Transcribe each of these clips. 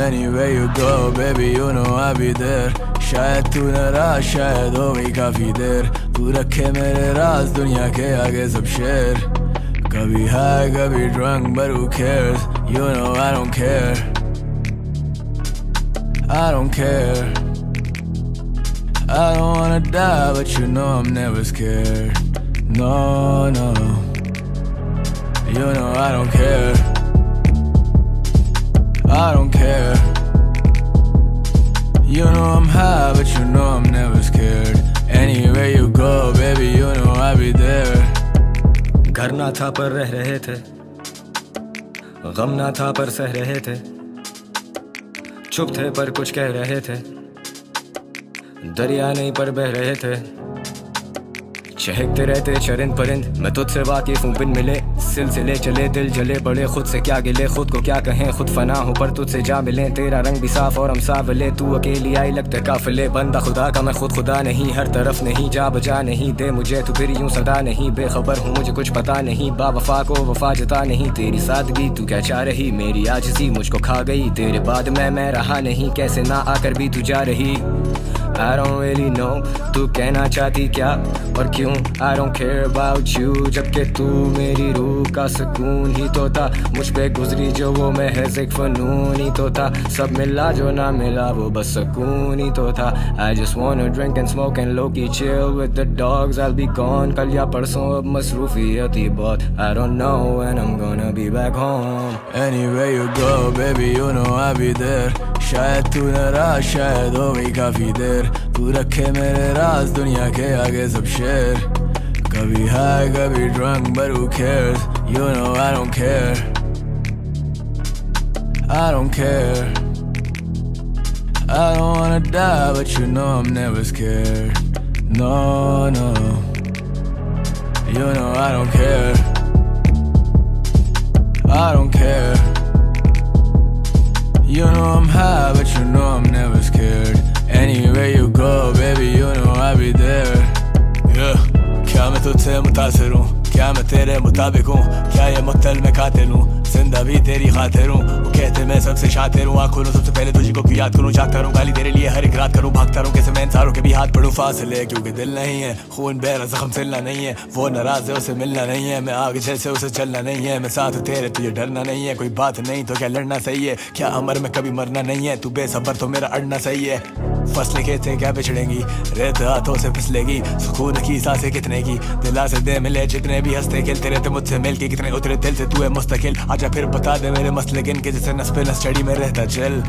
Anywhere you go baby you know I'll be there. शायद तू नाराज शायद हो गई काफी देर, तू रखे मेरे राज दुनिया के आगे सब शेर. कभी high कभी drunk but who cares, you know I don't care. I don't care. I don't wanna die but you know I'm never scared. No, no. You know I don't care. I don't care. You know I'm high but you know I'm never scared. Anywhere you go baby you know I'll be there. घर ना था पर रह रहे थे, गम ना था पर सह रहे थे, चुप थे पर कुछ कह रहे थे, दरिया नहीं पर बह रहे थे, चहकते रहते चरिंद परिंद, मैं तुझसे वाकिफ हूँ बिन मिले, सिलसिले चले दिल जले पड़े, खुद से क्या गिले खुद को क्या कहें, खुद फना हूँ पर तुझसे जा मिले, तेरा रंग भी साफ और हम सावले, तू अकेली आई लगते काफिले, बंदा खुदा का मैं खुद खुदा नहीं, हर तरफ नहीं जा बजा नहीं, दे मुझे तू फिर यूं सदा नहीं, बेखबर हूँ मुझे कुछ पता नहीं, बावफा को वफा जता नहीं, तेरी सादगी तू क्या चाह रही, मेरी आजिज़ी मुझको खा गई, तेरे बाद मैं रहा नहीं, कैसे ना आकर भी तू जा रही. I don't really know तू कहना चाहती क्या और क्यों, I don't care about you, जबकि तू मेरी रूह का सुकून ही तो था, मुझ पे गुजरी जो वो महज एक फनून ही तो था, सब मिला जो ना मिला वो बस सुकून ही तो था. I just wanna drink and smoke and low-key chill with the dogs, I'll be gone कल या परसों अब मसरूफियत ही बहुत, I don't know when I'm gonna be back home. Anywhere you go baby you know I'll be there. शायद तू नाराज शायद हो गई काफी देर, तू रखे मेरे राज दुनिया के आगे सब शेर. कभी high कभी drunk but who cares, you know I don't care. I don't care. I don't wanna die but you know I'm never scared. No, no. You know I don't care. I don't care. You know I'm high but you know I'm never scared. Anywhere you go baby you know I'll be there. Yeah. क्या मैं तुझसे मुतासिर हूँ, क्या मैं तेरे मुताबिक हूँ, क्या ये मुक्तल में कातिल हूँ, जिंदा भी तेरी खातिर हूँ. वो कहते मैं सबसे शातिर हूँ, आँख खोलूं सबसे पहले तुझी को क्यों याद करूँ, जागता रहूँ गाली तेरे लिए हर एक रात करूँ, भागता रहूँ कैसे मैं इंसानों के भी हाथ पढ़ूँ. फासले क्योंकि दिल नहीं है, खून बहरा जख्म सिलना नहीं है, वो नाराज है उसे मिलना नहीं है, मैं आगे जैसे उसे चलना नहीं है, मैं साथ तेरे तुझे डरना नहीं है, कोई बात नहीं तो क्या लड़ना सही है, क्या अमर में कभी मरना नहीं है, तू बेसबर तो मेरा अड़ना सही है. फसलें खेते क्या बिछड़ेंगी, रेत हाथों से फिसलेगी, सुकून की सांसें कितने की, दिला से दे मिले जितने भी हंसते खेलते रहते मुझसे मिलके, कितने उतरे दिल से तू है मुस्तकिल, आजा फिर बता दे मेरे मसले किन के, जैसे नस पे नस चढ़ी में रहता चल.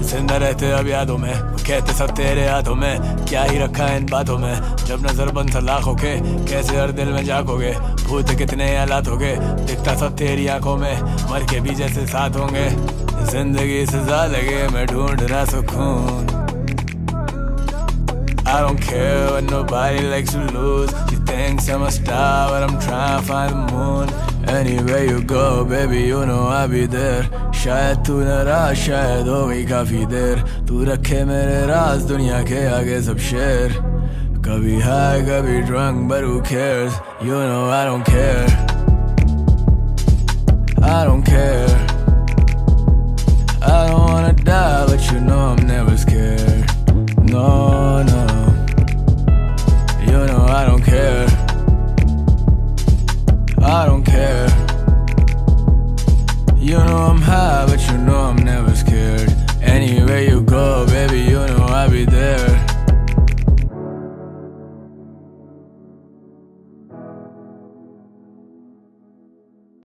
जिंदा रहते अब यादों में, कहते सब तेरे हाथों में, क्या ही रखा है इन बातों में, जब नजर बंद था लाखों के, कैसे हर दिल में झांकोगे, भूत कितने हालात हो गए, दिखता सब तेरी आंखों में, मर के भी जैसे साथ होंगे, जिंदगी सजा लगे मैं ढूंढ रहा सुकून. I don't care what nobody likes to lose. She thinks I'm a star but I'm trying to find the moon. Anywhere you go baby you know I'll be there. शायद तू नाराज शायद हो गई काफी देर, तू रखे मेरे राज दुनिया के आगे सब शेर. कभी high कभी drunk but who cares, you know I don't care. I don't care. I don't wanna die but you know I'm never scared. No, no. You know I don't care. I don't care. You know I'm high but you know I'm never